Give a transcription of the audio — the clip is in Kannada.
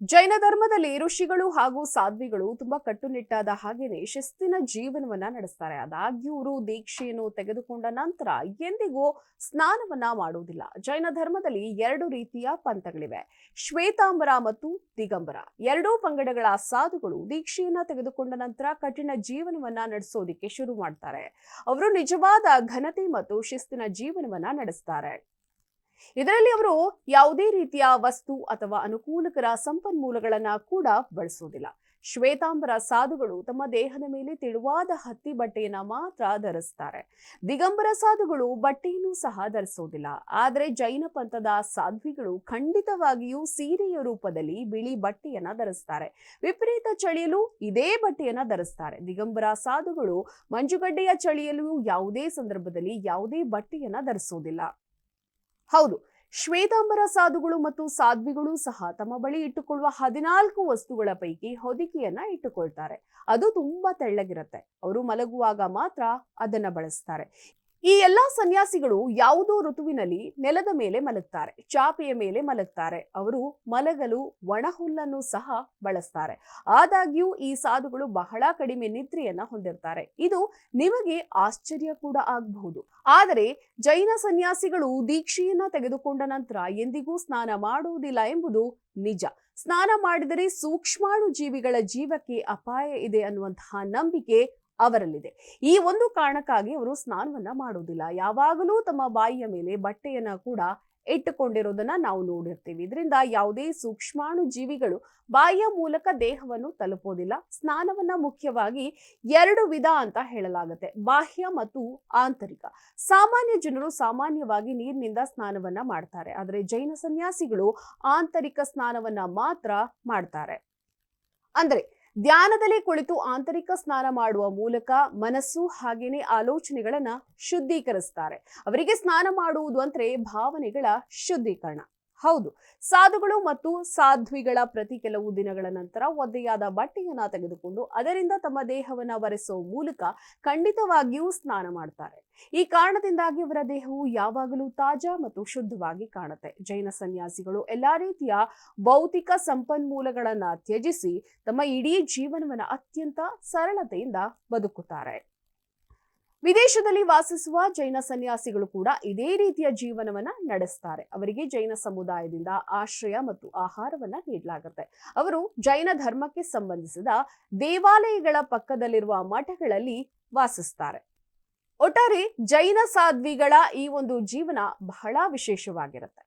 ಜೈನ ಧರ್ಮದಲ್ಲಿ ಋಷಿಗಳು ಹಾಗೂ ಸಾಧ್ವಿಗಳು ತುಂಬಾ ಕಟ್ಟುನಿಟ್ಟಾದ ಹಾಗೇನೆ ಶಿಸ್ತಿನ ಜೀವನವನ್ನ ನಡೆಸ್ತಾರೆ. ಆದಾಗ್ಯೂ ಇವರು ದೀಕ್ಷೆಯನ್ನು ತೆಗೆದುಕೊಂಡ ನಂತರ ಎಂದಿಗೂ ಸ್ನಾನವನ್ನ ಮಾಡುವುದಿಲ್ಲ. ಜೈನ ಧರ್ಮದಲ್ಲಿ ಎರಡು ರೀತಿಯ ಪಂಥಗಳಿವೆ, ಶ್ವೇತಾಂಬರ ಮತ್ತು ದಿಗಂಬರ. ಎರಡೂ ಪಂಗಡಗಳ ಸಾಧುಗಳು ದೀಕ್ಷೆಯನ್ನ ತೆಗೆದುಕೊಂಡ ನಂತರ ಕಠಿಣ ಜೀವನವನ್ನ ನಡೆಸೋದಿಕ್ಕೆ ಶುರು ಮಾಡ್ತಾರೆ. ಅವರು ನಿಜವಾದ ಘನತೆ ಮತ್ತು ಶಿಸ್ತಿನ ಜೀವನವನ್ನ ನಡೆಸ್ತಾರೆ. ಇದರಲ್ಲಿ ಅವರು ಯಾವುದೇ ರೀತಿಯ ವಸ್ತು ಅಥವಾ ಅನುಕೂಲಕರ ಸಂಪನ್ಮೂಲಗಳನ್ನ ಕೂಡ ಬಳಸೋದಿಲ್ಲ. ಶ್ವೇತಾಂಬರ ಸಾಧುಗಳು ತಮ್ಮ ದೇಹದ ಮೇಲೆ ತೆಳುವಾದ ಹತ್ತಿ ಬಟ್ಟೆಯನ್ನ ಮಾತ್ರ ಧರಿಸ್ತಾರೆ. ದಿಗಂಬರ ಸಾಧುಗಳು ಬಟ್ಟೆಯನ್ನು ಸಹ ಧರಿಸೋದಿಲ್ಲ. ಆದರೆ ಜೈನ ಪಂಥದ ಸಾಧ್ವಿಗಳು ಖಂಡಿತವಾಗಿಯೂ ಸೀರೆಯ ರೂಪದಲ್ಲಿ ಬಿಳಿ ಬಟ್ಟೆಯನ್ನ ಧರಿಸ್ತಾರೆ. ವಿಪರೀತ ಚಳಿಯಲು ಇದೇ ಬಟ್ಟೆಯನ್ನ ಧರಿಸ್ತಾರೆ. ದಿಗಂಬರ ಸಾಧುಗಳು ಮಂಜುಗಡ್ಡೆಯ ಚಳಿಯಲು ಯಾವುದೇ ಸಂದರ್ಭದಲ್ಲಿ ಯಾವುದೇ ಬಟ್ಟೆಯನ್ನ ಧರಿಸೋದಿಲ್ಲ. ಹೌದು, ಶ್ವೇತಾಂಬರ ಸಾಧುಗಳು ಮತ್ತು ಸಾಧ್ವಿಗಳು ಸಹ ತಮ್ಮ ಬಳಿ ಇಟ್ಟುಕೊಳ್ಳುವ 14 ವಸ್ತುಗಳ ಪೈಕಿ ಹೊದಿಕೆಯನ್ನ ಇಟ್ಟುಕೊಳ್ತಾರೆ. ಅದು ತುಂಬಾ ತೆಳ್ಳಗಿರುತ್ತೆ. ಅವರು ಮಲಗುವಾಗ ಮಾತ್ರ ಅದನ್ನ ಬಳಸ್ತಾರೆ. ಈ ಎಲ್ಲಾ ಸನ್ಯಾಸಿಗಳು ಯಾವುದೋ ಋತುವಿನಲ್ಲಿ ನೆಲದ ಮೇಲೆ ಮಲಗ್ತಾರೆ, ಚಾಪೆಯ ಮೇಲೆ ಮಲಗ್ತಾರೆ. ಅವರು ಮಲಗಲು ಒಣ ಹುಲ್ಲನ್ನು ಸಹ ಬಳಸ್ತಾರೆ. ಆದಾಗ್ಯೂ ಈ ಸಾಧುಗಳು ಬಹಳ ಕಡಿಮೆ ನಿದ್ರೆಯನ್ನ ಹೊಂದಿರ್ತಾರೆ. ಇದು ನಿಮಗೆ ಆಶ್ಚರ್ಯ ಕೂಡ ಆಗಬಹುದು. ಆದರೆ ಜೈನ ಸನ್ಯಾಸಿಗಳು ದೀಕ್ಷೆಯನ್ನ ತೆಗೆದುಕೊಂಡ ನಂತರ ಎಂದಿಗೂ ಸ್ನಾನ ಮಾಡುವುದಿಲ್ಲ ಎಂಬುದು ನಿಜ. ಸ್ನಾನ ಮಾಡಿದರೆ ಸೂಕ್ಷ್ಮಾಣು ಜೀವಿಗಳ ಜೀವಕ್ಕೆ ಅಪಾಯ ಇದೆ ಅನ್ನುವಂತಹ ನಂಬಿಕೆ ಅವರಲ್ಲಿದೆ. ಈ ಒಂದು ಕಾರಣಕ್ಕಾಗಿ ಅವರು ಸ್ನಾನವನ್ನ ಮಾಡುವುದಿಲ್ಲ. ಯಾವಾಗಲೂ ತಮ್ಮ ಬಾಯಿಯ ಮೇಲೆ ಬಟ್ಟೆಯನ್ನ ಕೂಡ ಇಟ್ಟುಕೊಂಡಿರೋದನ್ನ ನಾವು ನೋಡಿರ್ತೀವಿ. ಇದರಿಂದ ಯಾವುದೇ ಸೂಕ್ಷ್ಮಾಣು ಜೀವಿಗಳು ಬಾಯಿಯ ಮೂಲಕ ದೇಹವನ್ನು ತಲುಪೋದಿಲ್ಲ. ಸ್ನಾನವನ್ನ ಮುಖ್ಯವಾಗಿ ಎರಡು ವಿಧ ಅಂತ ಹೇಳಲಾಗುತ್ತೆ, ಬಾಹ್ಯ ಮತ್ತು ಆಂತರಿಕ. ಸಾಮಾನ್ಯ ಜನರು ಸಾಮಾನ್ಯವಾಗಿ ನೀರಿನಿಂದ ಸ್ನಾನವನ್ನ ಮಾಡ್ತಾರೆ, ಆದರೆ ಜೈನ ಸನ್ಯಾಸಿಗಳು ಆಂತರಿಕ ಸ್ನಾನವನ್ನ ಮಾತ್ರ ಮಾಡ್ತಾರೆ. ಅಂದ್ರೆ ಧ್ಯಾನದಲ್ಲಿ ಕುಳಿತು ಆಂತರಿಕ ಸ್ನಾನ ಮಾಡುವ ಮೂಲಕ ಮನಸ್ಸು ಹಾಗೇನೆ ಆಲೋಚನೆಗಳನ್ನ ಶುದ್ಧೀಕರಿಸ್ತಾರೆ. ಅವರಿಗೆ ಸ್ನಾನ ಮಾಡುವುದು ಅಂದ್ರೆ ಭಾವನೆಗಳ ಶುದ್ಧೀಕರಣ. ಹೌದು, ಸಾಧುಗಳು ಮತ್ತು ಸಾಧ್ವಿಗಳ ಪ್ರತಿ ಕೆಲವು ದಿನಗಳ ನಂತರ ಒದ್ದೆಯಾದ ಬಟ್ಟೆಯನ್ನ ತೆಗೆದುಕೊಂಡು ಅದರಿಂದ ತಮ್ಮ ದೇಹವನ್ನ ಒರೆಸುವ ಮೂಲಕ ಖಂಡಿತವಾಗಿಯೂ ಸ್ನಾನ ಮಾಡ್ತಾರೆ. ಈ ಕಾರಣದಿಂದಾಗಿ ಅವರ ದೇಹವು ಯಾವಾಗಲೂ ತಾಜಾ ಮತ್ತು ಶುದ್ಧವಾಗಿ ಕಾಣುತ್ತೆ. ಜೈನ ಸನ್ಯಾಸಿಗಳು ಎಲ್ಲಾ ರೀತಿಯ ಭೌತಿಕ ಸಂಪನ್ಮೂಲಗಳನ್ನ ತ್ಯಜಿಸಿ ತಮ್ಮ ಇಡೀ ಜೀವನವನ್ನ ಅತ್ಯಂತ ಸರಳತೆಯಿಂದ ಬದುಕುತ್ತಾರೆ. ವಿದೇಶದಲ್ಲಿ ವಾಸಿಸುವ ಜೈನ ಸನ್ಯಾಸಿಗಳು ಕೂಡ ಇದೇ ರೀತಿಯ ಜೀವನವನ್ನ ನಡೆಸ್ತಾರೆ. ಅವರಿಗೆ ಜೈನ ಸಮುದಾಯದಿಂದ ಆಶ್ರಯ ಮತ್ತು ಆಹಾರವನ್ನ ನೀಡಲಾಗುತ್ತೆ. ಅವರು ಜೈನ ಧರ್ಮಕ್ಕೆ ಸಂಬಂಧಿಸಿದ ದೇವಾಲಯಗಳ ಪಕ್ಕದಲ್ಲಿರುವ ಮಠಗಳಲ್ಲಿ ವಾಸಿಸ್ತಾರೆ. ಒಟ್ಟಾರೆ ಜೈನ ಸಾಧ್ವಿಗಳ ಈ ಒಂದು ಜೀವನ ಬಹಳ ವಿಶೇಷವಾಗಿರುತ್ತೆ.